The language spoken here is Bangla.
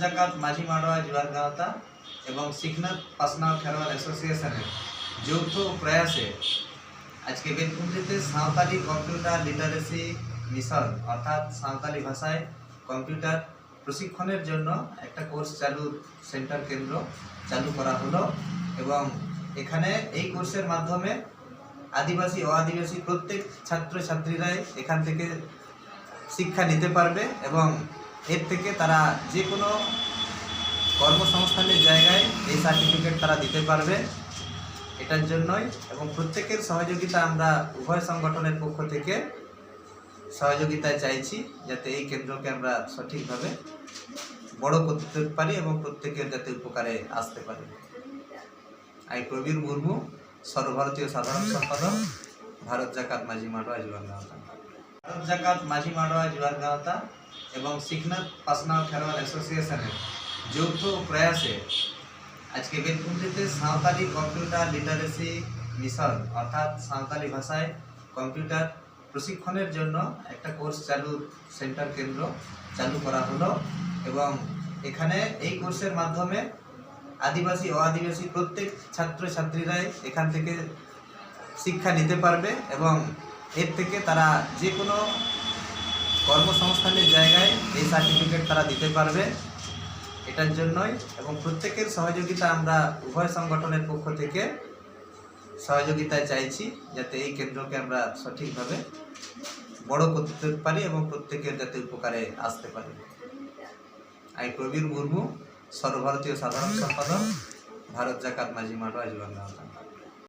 জাকাত মাঝি মাড়োয়া জুয়ার গাঁওতা এবং সিকনাথ পাসনাও খেরোয়াল অ্যাসোসিয়েশনের যৌথ প্রয়াসে আজকে বেতকুন্দিতে সাঁওতালি কম্পিউটার লিটারেসি মিশন অর্থাৎ সাঁওতালি ভাষায় কম্পিউটার প্রশিক্ষণের জন্য একটা কোর্স সেন্টার কেন্দ্র চালু করা হলো এবং এখানে এই কোর্সের মাধ্যমে আদিবাসী ও আদিবাসী প্রত্যেক ছাত্রছাত্রীরাই এখান থেকে শিক্ষা নিতে পারবে এবং এর থেকে তারা যে কোনো কর্মসংস্থানের জায়গায় এই সার্টিফিকেট তারা দিতে পারবে। এটার জন্যই এবং প্রত্যেকের সহযোগিতা আমরা উভয় সংগঠনের পক্ষ থেকে সহযোগিতায় চাইছি, যাতে এই কেন্দ্রকে আমরা সঠিকভাবে বড় করতে পারি এবং প্রত্যেকের যাতে উপকারে আসতে পারি। আমি প্রবীর মুর্মু, সর্বভারতীয় সাধারণ সম্পাদক, ভারত জাকাত মাঝি মাড়োয়া জুয়ার গাঁওতা। ভারত জাকাত মাঝি মাড়োয়া জুয়ার গাঁওতা এবং সিকনাথ পাসনাও খেরোয়াল অ্যাসোসিয়েশনের যৌথ প্রয়াসে আজকে বেতকুন্দিতে সাঁওতালি কম্পিউটার লিটারেসি মিশন অর্থাৎ সাঁওতালি ভাষায় কম্পিউটার প্রশিক্ষণের জন্য একটা কোর্স সেন্টার কেন্দ্র চালু করা হলো এবং এখানে এই কোর্সের মাধ্যমে আদিবাসী ও আদিবাসী প্রত্যেক ছাত্রছাত্রীরাই এখান থেকে শিক্ষা নিতে পারবে এবং এর থেকে তারা যে কোনো কর্মসংস্থানের জায়গায় এই সার্টিফিকেট তারা দিতে পারবে। এটার জন্যই এবং প্রত্যেকের সহযোগিতা আমরা উভয় সংগঠনের পক্ষ থেকে সহযোগিতায় চাইছি, যাতে এই কেন্দ্রকে আমরা সঠিকভাবে বড় করতে পারি এবং প্রত্যেকের যাতে উপকারে আসতে পারি। আমি প্রবীর মুর্মু, সর্বভারতীয় সাধারণ সম্পাদক, ভারত জাকাত মাঝি মাড়োয়া জুয়ার গাঁওতা।